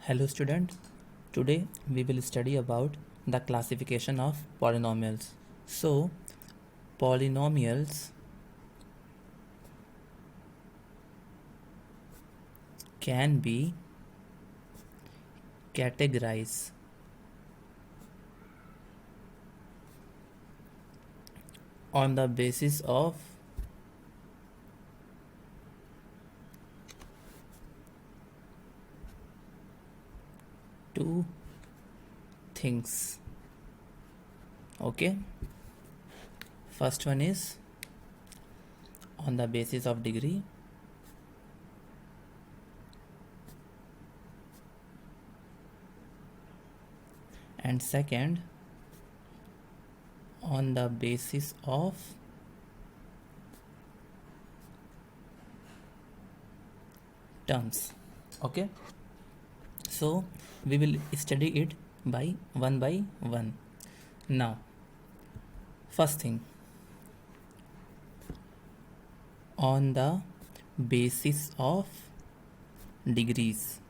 Hello student, today we will study about the classification of polynomials. So, polynomials can be categorized on the basis of two things. Okay, first one is on the basis of degree, and second on the basis of terms. Okay, so we will study it by one. Now, first thing, on the basis of degrees.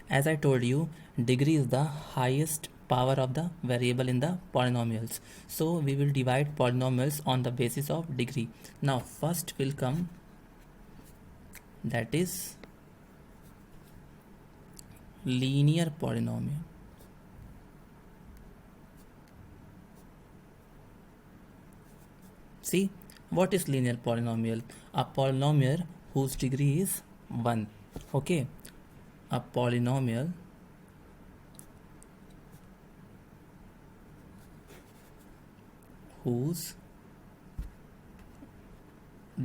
As I told you, degree is the highest power of the variable in the polynomials. So we will divide polynomials on the basis of degree. Now first will come, that is linear polynomial. See, what is linear polynomial? A polynomial whose degree is 1. Okay, a polynomial whose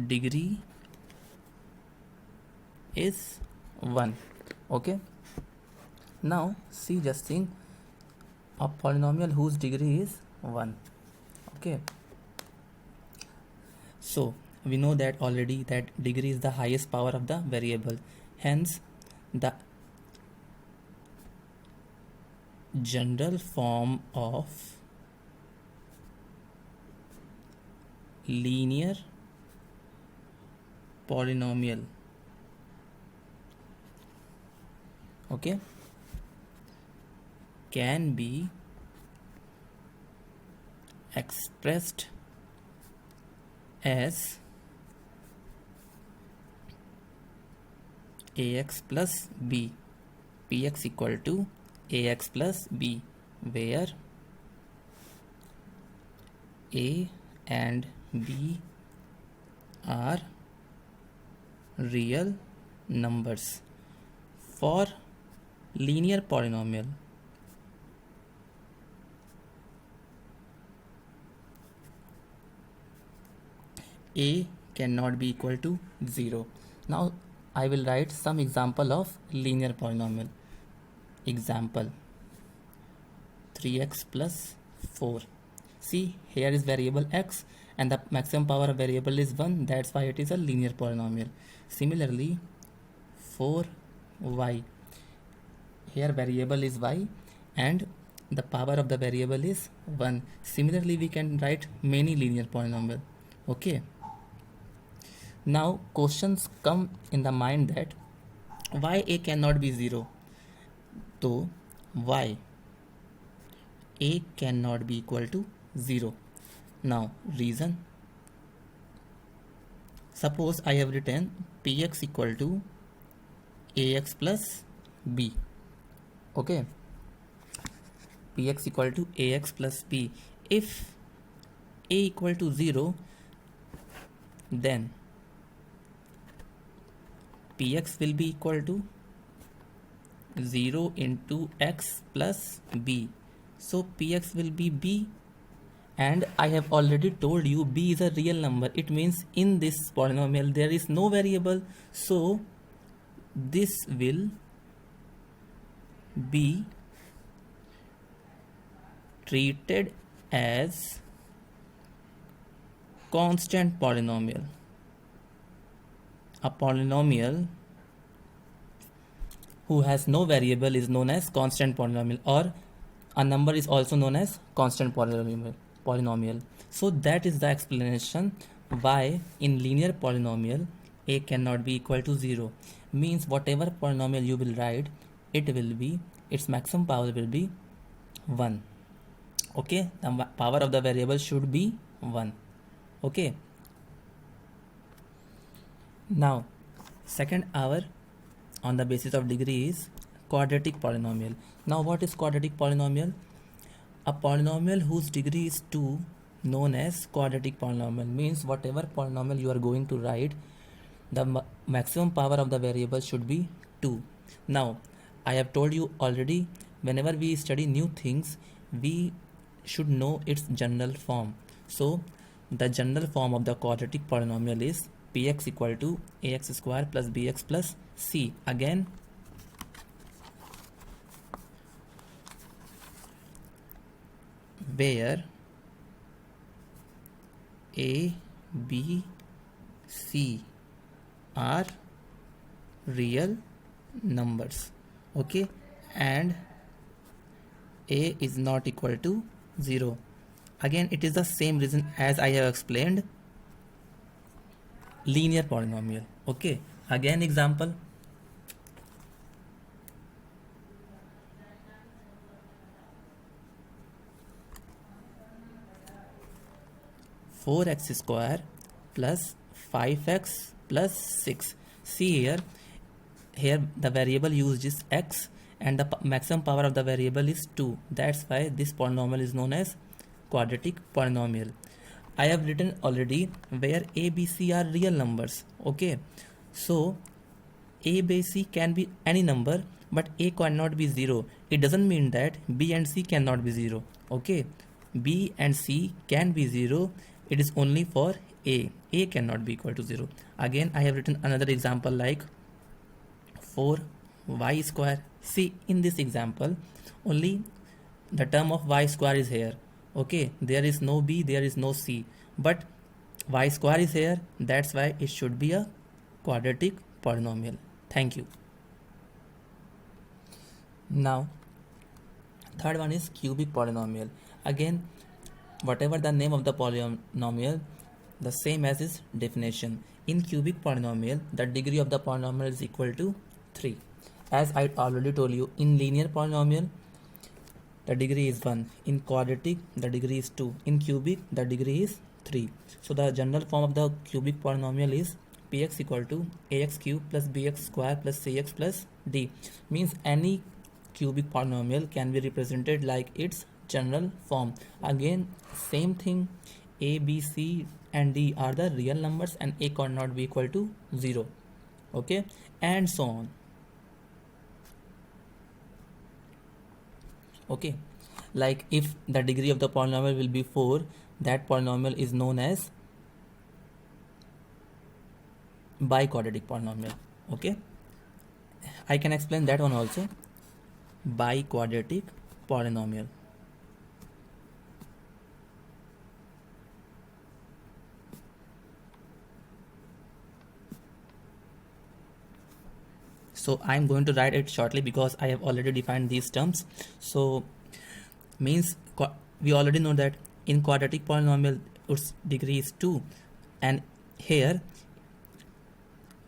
degree is 1. Okay, now see, just think, a polynomial whose degree is 1. Okay, so we know that already that degree is the highest power of the variable, hence the general form of linear polynomial, okay, can be expressed as ax plus b, px equal to ax plus b, where a and b are real numbers. For linear polynomial, a cannot be equal to 0. Now I will write some example of linear polynomial. Example 3x plus 4. See, here is variable x and the maximum power of variable is 1, that's why it is a linear polynomial. Similarly 4y, here variable is y and the power of the variable is 1. Similarly we can write many linear polynomial. Okay, now questions come in the mind that why a cannot be 0. So why a cannot be equal to 0? Now reason, suppose I have written px equal to ax plus b. Okay, px equal to ax plus b. If a equal to 0, then px will be equal to 0 into x plus b. So px will be b, and I have already told you b is a real number. It means in this polynomial there is no variable, so this will be treated as constant polynomial. A polynomial who has no variable is known as constant polynomial, or a number is also known as constant polynomial. So that is the explanation why in linear polynomial a cannot be equal to 0, means whatever polynomial you will write, it will be, its maximum power will be 1. Okay, the power of the variable should be 1. Okay, now second hour on the basis of degree is quadratic polynomial. Now what is quadratic polynomial? A polynomial whose degree is 2, known as quadratic polynomial, means whatever polynomial you are going to write, the maximum power of the variable should be 2. Now I have told you already, whenever we study new things, we should know its general form. So the general form of the quadratic polynomial is px equal to ax square plus bx plus c. Again, where a, b, c are real numbers, okay, and a is not equal to 0. Again, it is the same reason as I have explained linear polynomial. Okay, again example, four x square plus 5x plus 6. See here the variable used is x and the maximum power of the variable is 2. That's why this polynomial is known as quadratic polynomial. I have written already where a, b, c are real numbers. Okay, so a, b, c can be any number, but a cannot be 0. It doesn't mean that b and c cannot be 0. Okay, b and c can be 0. It is only for a. A cannot be equal to 0. Again, I have written another example like 4y square. See, in this example, only the term of y square is here. Okay, there is no b, there is no c, but y square is here. That's why it should be a quadratic polynomial. Thank you. Now, third one is cubic polynomial. Again, whatever the name of the polynomial, the same as its definition. In cubic polynomial, the degree of the polynomial is equal to 3. As I already told you, in linear polynomial, the degree is 1. In quadratic, the degree is 2. In cubic, the degree is 3. So the general form of the cubic polynomial is px equal to ax cube plus bx square plus cx plus d. Means any cubic polynomial can be represented like its general form. Again, same thing, a, b, c and d are the real numbers and a cannot be equal to 0. Okay, and so on. Okay, like if the degree of the polynomial will be 4, that polynomial is known as biquadratic polynomial. Okay, I can explain that one also. Biquadratic polynomial. So I'm going to write it shortly because I have already defined these terms. So means we already know that in quadratic polynomial its degree is 2, and here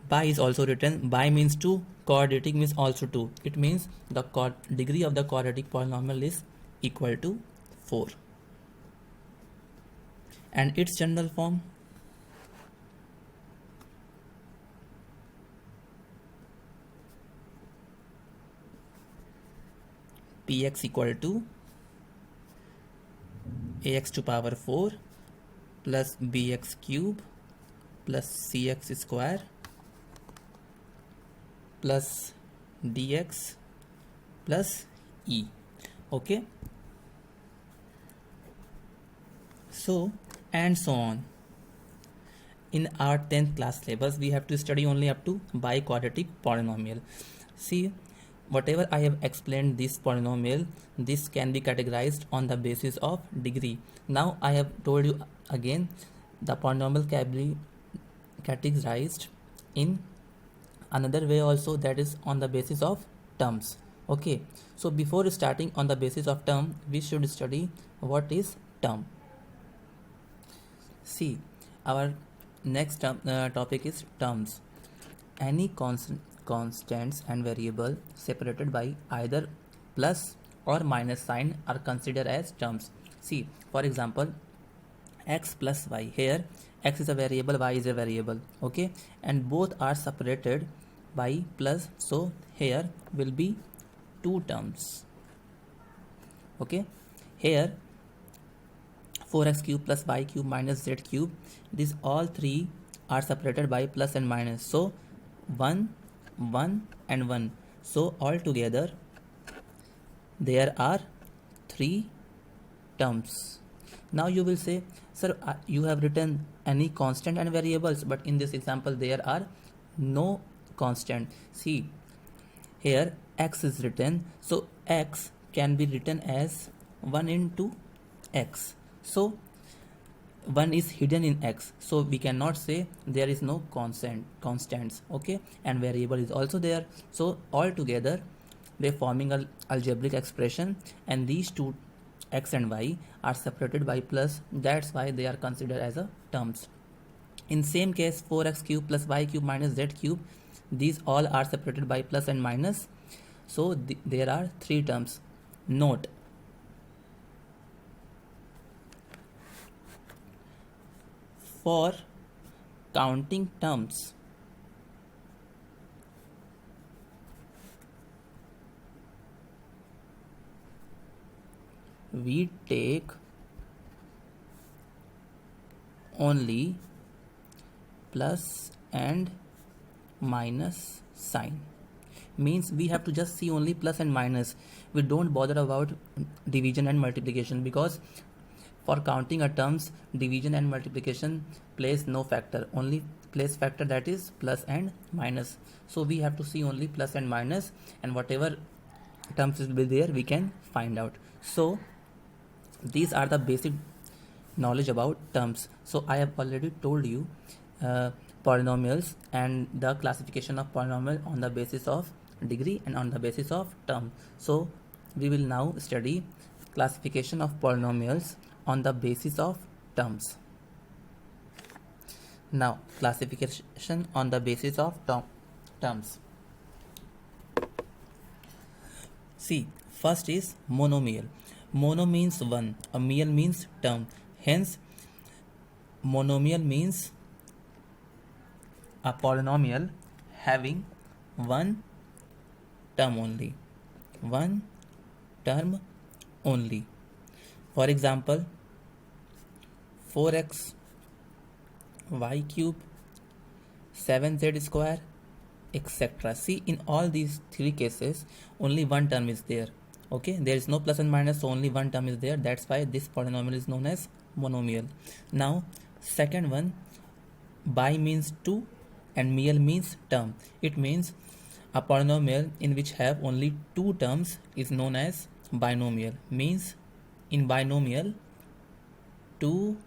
bi is also written. Bi means 2, quadratic means also 2. It means the degree of the quadratic polynomial is equal to 4. And its general form, px equal to ax to power 4 plus bx cube plus cx square plus dx plus e. Okay, so and so on. In our 10th class syllabus, we have to study only up to biquadratic polynomial. See, whatever I have explained this polynomial, this can be categorized on the basis of degree. Now I have told you again, the polynomial can be categorized in another way also, that is on the basis of terms. Okay, so before starting on the basis of term, we should study what is term. See, our next topic is terms. any constants and variable separated by either plus or minus sign are considered as terms. See, for example, x plus y. Here x is a variable, y is a variable, okay, and both are separated by plus, so here will be two terms, okay. Here 4x cube plus y cube minus z cube, these all three are separated by plus and minus, so 1 1 and 1, so all together there are three terms. Now you will say, sir, you have written any constant and variables, but in this example there are no constant. See, here x is written, so x can be written as 1 into x, so 1 is hidden in x, so we cannot say there is no constants, okay, and variable is also there, so all together they forming an algebraic expression, and these two x and y are separated by plus, that's why they are considered as a terms. In same case 4x cube plus y cube minus z cube, these all are separated by plus and minus, so there are three terms. Note, for counting terms, we take only plus and minus sign, means we have to just see only plus and minus. We don't bother about division and multiplication, because for counting a terms, division and multiplication plays no factor, only plays factor, that is plus and minus. So we have to see only plus and minus, and whatever terms will be there we can find out. So these are the basic knowledge about terms. So I have already told you polynomials and the classification of polynomial on the basis of degree and on the basis of term. So we will now study classification of polynomials on the basis of terms. Now classification on the basis of terms. See, first is monomial. Mono means one, a meal means term, hence monomial means a polynomial having one term only, one term only. For example, 4x y cube, 7z square, etc. See, in all these three cases only one term is there, okay, there is no plus and minus, so only one term is there, that's why this polynomial is known as monomial. Now second one, bi means two and meal means term. It means a polynomial in which have only two terms is known as binomial, means in binomial two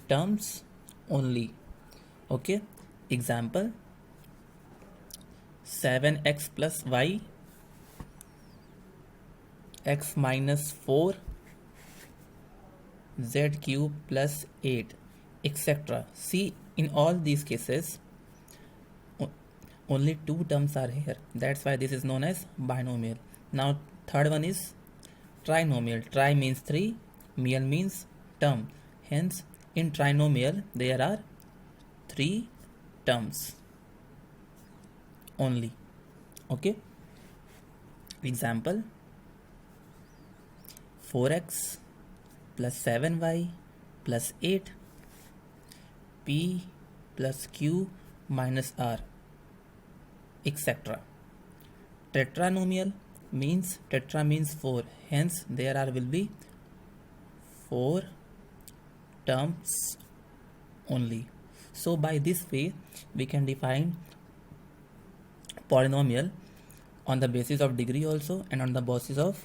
terms only, okay. Example, 7x plus y, x minus 4, z cube plus 8, etc. See, in all these cases only two terms are here, that's why this is known as binomial. Now third one is trinomial. Tri means three, meal means term, hence in trinomial there are three terms only, okay. Example, 4x plus 7y plus 8, p plus q minus r, etc. Tetranomial means, tetra means 4, hence there are will be 4 terms only. So by this way we can define polynomial on the basis of degree also and on the basis of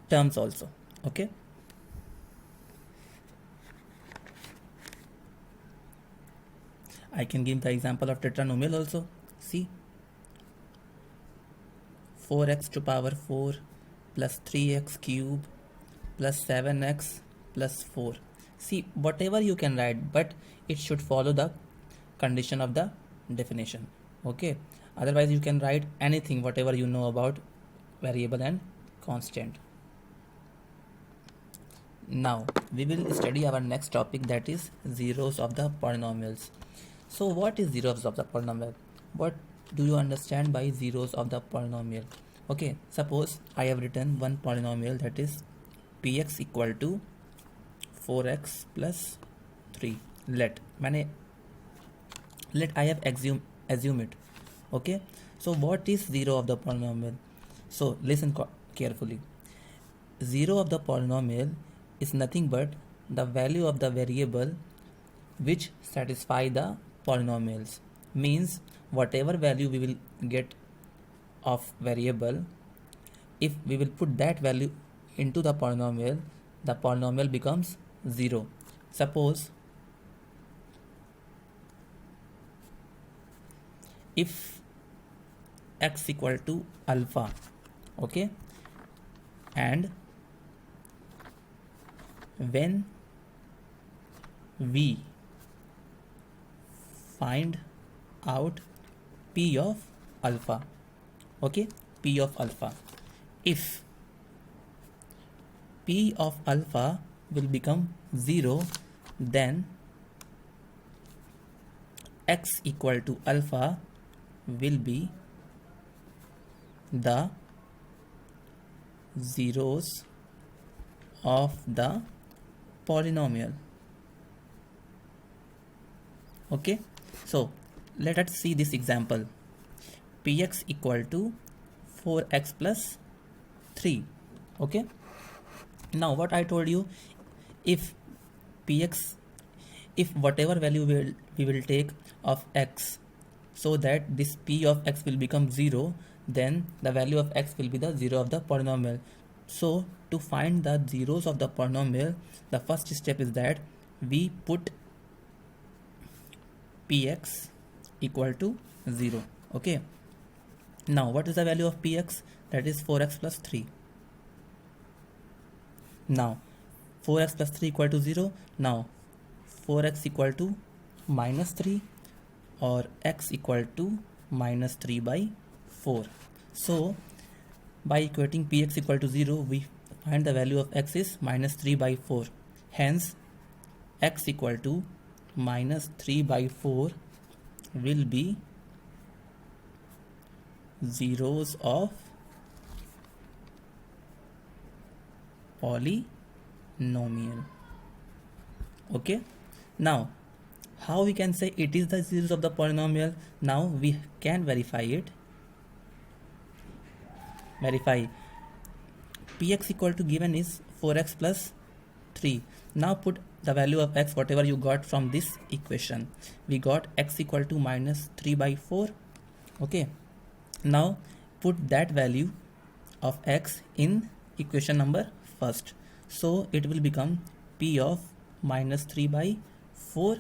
terms also, okay. I can give the example of tetranomial also. See, 4x to power 4 plus 3x cube plus 7x plus 4. See, whatever you can write, but it should follow the condition of the definition. Okay, otherwise you can write anything whatever you know about variable and constant. Now we will study our next topic, that is zeros of the polynomials. So what is zeros of the polynomial? What do you understand by zeros of the polynomial? Okay, suppose I have written one polynomial, that is px equal to 4x plus 3. Let I have assume it. Okay, so what is zero of the polynomial? So listen carefully. Zero of the polynomial is nothing but the value of the variable which satisfy the polynomials. Means whatever value we will get of variable, if we will put that value into the polynomial becomes 0. Suppose if x equal to alpha, okay, and when we find out p of alpha, okay, p of alpha, if p of alpha will become 0, then x equal to alpha will be the zeros of the polynomial. Okay, so let us see this example. Px equal to 4x plus 3. Okay, now what I told you, if whatever value we will take of x, so that this p of x will become 0, then the value of x will be the 0 of the polynomial. So to find the zeros of the polynomial, the first step is that we put px equal to 0. Okay, now what is the value of px? That is 4x plus 3. Now 4x plus 3 equal to 0. Now 4x equal to minus 3 or x equal to minus 3 by 4. So by equating px equal to 0, we find the value of x is minus 3 by 4. Hence x equal to minus 3 by 4 will be zeros of polynomial. Okay, now how we can say it is the zeros of the polynomial? Now we can verify it. Verify px equal to given is 4x plus 3. Now put the value of x whatever you got from this equation. We got x equal to minus 3 by 4. Okay, now put that value of x in equation number first. So it will become p of minus 3 by 4.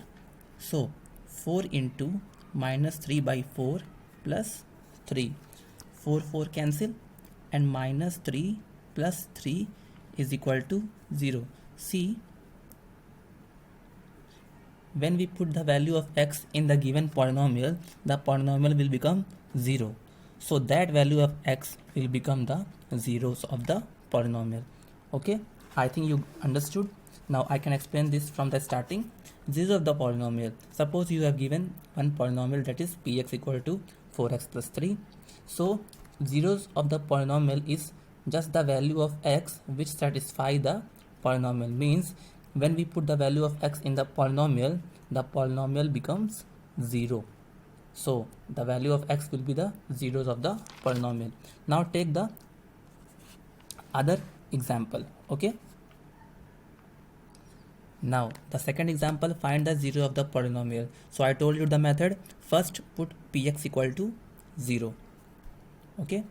So 4 into minus 3 by 4 plus 3. 4 cancel, and minus 3 plus 3 is equal to 0. See, when we put the value of x in the given polynomial, the polynomial will become 0. So that value of x will become the zeros of the polynomial. Okay, I think you understood. Now I can explain this from the starting. Zeros of the polynomial. Suppose you have given one polynomial, that is px equal to 4x plus 3. So zeros of the polynomial is just the value of x which satisfy the polynomial. Means when we put the value of x in the polynomial becomes 0. So the value of x will be the zeros of the polynomial. Now take the other example. Okay, now the second example, find the zero of the polynomial. So I told you the method. First put px equal to 0. Okay,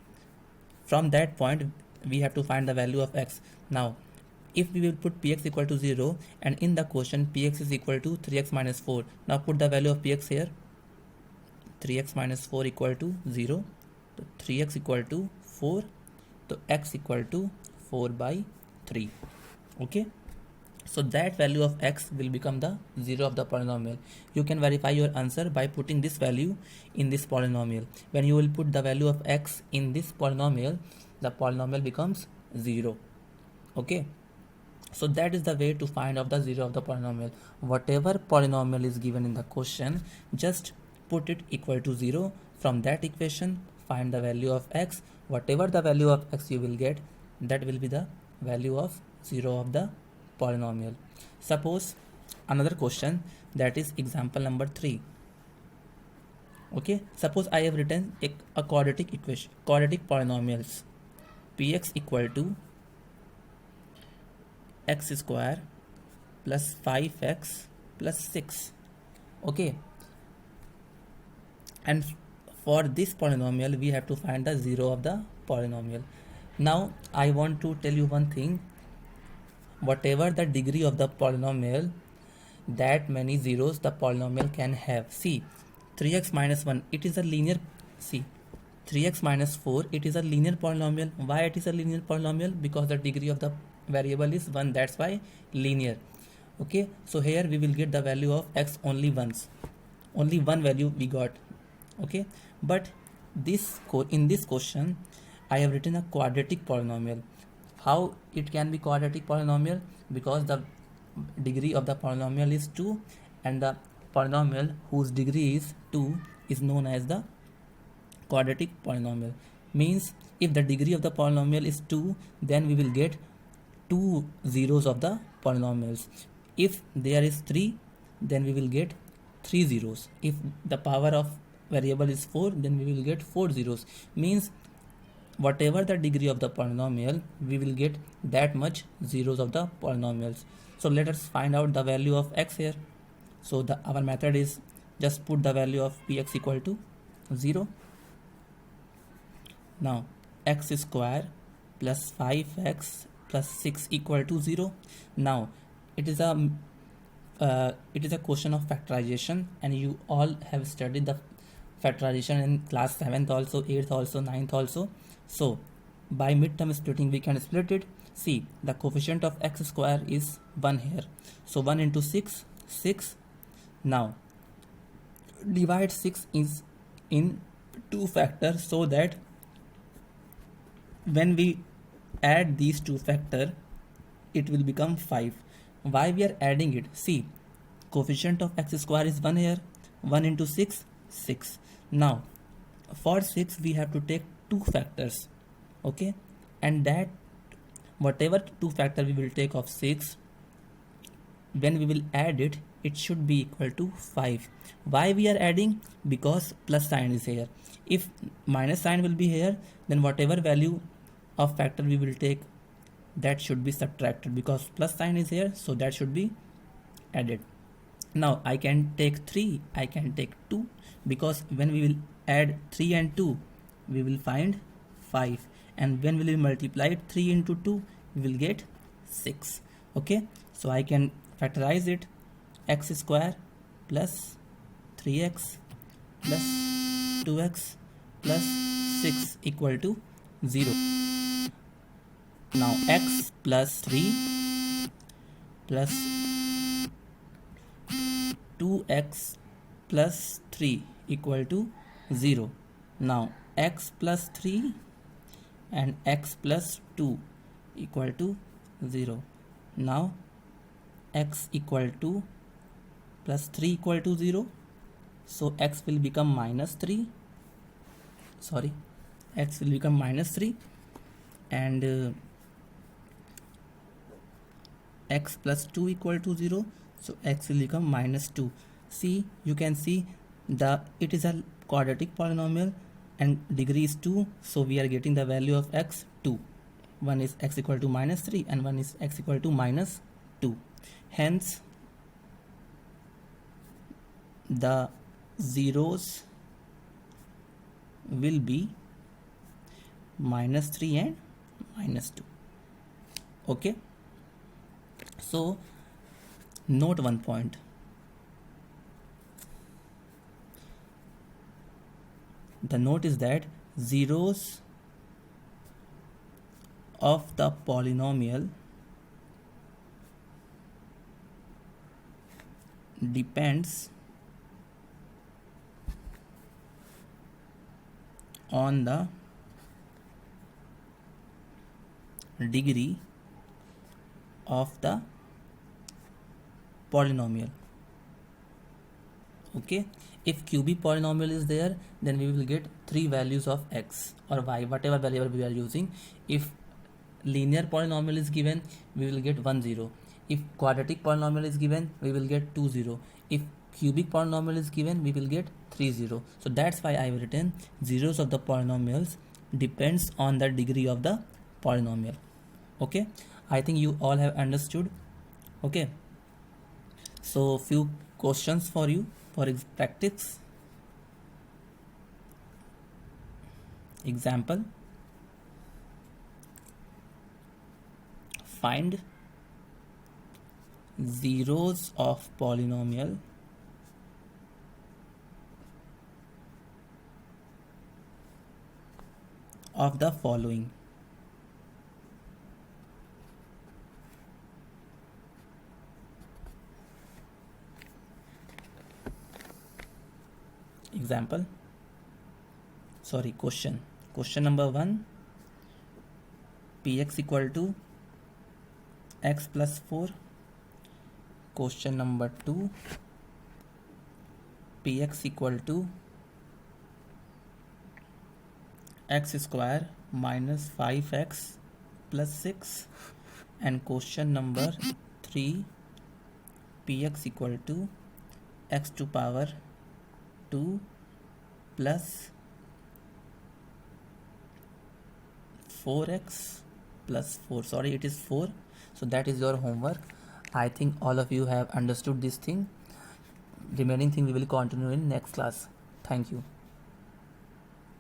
from that point we have to find the value of x. Now if we will put px equal to 0, and in the question px is equal to 3x minus 4, now put the value of px here. 3x minus 4 equal to 0. So 3x equal to 4. So x equal to 4 by 3. Okay, So that value of x will become the 0 of the polynomial. You can verify your answer by putting this value in this polynomial. When you will put the value of x in this polynomial, the polynomial becomes 0. Okay. So that is the way to find out the 0 of the polynomial. Whatever polynomial is given in the question, just put it equal to 0. From that equation, find the value of x. Whatever the value of x you will get, that will be the value of 0 of the polynomial. Suppose another question, that is example number 3. Okay, suppose I have written a quadratic equation, quadratic polynomials, px equal to x square plus 5x plus 6. Okay, and for this polynomial we have to find the 0 of the polynomial. Now I want to tell you one thing, whatever the degree of the polynomial, that many zeros the polynomial can have. See, 3x minus 1, it is a linear. See, 3x minus 4, it is a linear polynomial. Why it is a linear polynomial? Because the degree of the variable is 1, that's why linear. Okay, so here we will get the value of x only once, only one value we got. Okay, but in this question I have written a quadratic polynomial. How it can be quadratic polynomial? Because the degree of the polynomial is 2, and the polynomial whose degree is 2 is known as the quadratic polynomial. Means if the degree of the polynomial is 2, then we will get 2 zeros of the polynomials. If there is 3, then we will get 3 zeros. If the power of variable is 4, then we will get 4 zeros. Means whatever the degree of the polynomial, we will get that much zeros of the polynomials. So let us find out the value of x here. So our method is just put the value of px equal to 0. Now x square plus 5x plus 6 equal to 0. Now it is a question of factorization, and you all have studied the factorization in class 7th also, 8th also, 9th also. So by midterm splitting we can split it. See, the coefficient of x square is 1 here, so 1 into 6, 6. Now divide 6 is in 2 factors, so that when we add these 2 factors it will become 5. Why we are adding it? See, coefficient of x square is 1 here, 1 into 6, 6. Now for 6 we have to take 2 factors. Okay, and that whatever 2 factor we will take of 6, when we will add it, it should be equal to 5. Why we are adding? Because plus sign is here. If minus sign will be here, then whatever value of factor we will take, that should be subtracted, because plus sign is here, so that should be added. Now I can take 3, I can take 2, because when we will add 3 and 2 we will find 5, and when we will multiply 3 into 2 we will get 6. Okay, so I can factorize it. X square plus 3x plus 2x plus 6 equal to 0. Now x plus 3 plus 2x plus 3 equal to 0. Now x plus 3 and x plus 2 equal to 0. Now x equal to plus 3 equal to 0, so x will become minus 3. Sorry, x will become minus 3, and x plus 2 equal to 0, so x will become minus 2. See, you can see it is a quadratic polynomial and degree is 2, so we are getting the value of x 2. One is x equal to minus 3 and one is x equal to minus 2. Hence the zeros will be minus 3 and minus 2. Okay, so note one point. The note is that zeros of the polynomial depends on the degree of the polynomial. Okay, if cubic polynomial is there, then we will get three values of x or y, whatever variable we are using. If linear polynomial is given, we will get 1 0. If quadratic polynomial is given, we will get 2 0. If cubic polynomial is given, we will get 3 0. So that's why I have written zeros of the polynomials depends on the degree of the polynomial. Okay, I think you all have understood. Okay, so few questions for you for practice. Example: find zeros of polynomial of the following. Example, sorry, question number 1, px equal to x plus 4. Question number 2, px equal to x square minus 5x plus 6. And question number 3, px equal to x to power 2 plus 4x plus 4. Sorry, it is 4. So that is your homework. I think all of you have understood this thing. Remaining thing we will continue in next class. Thank you.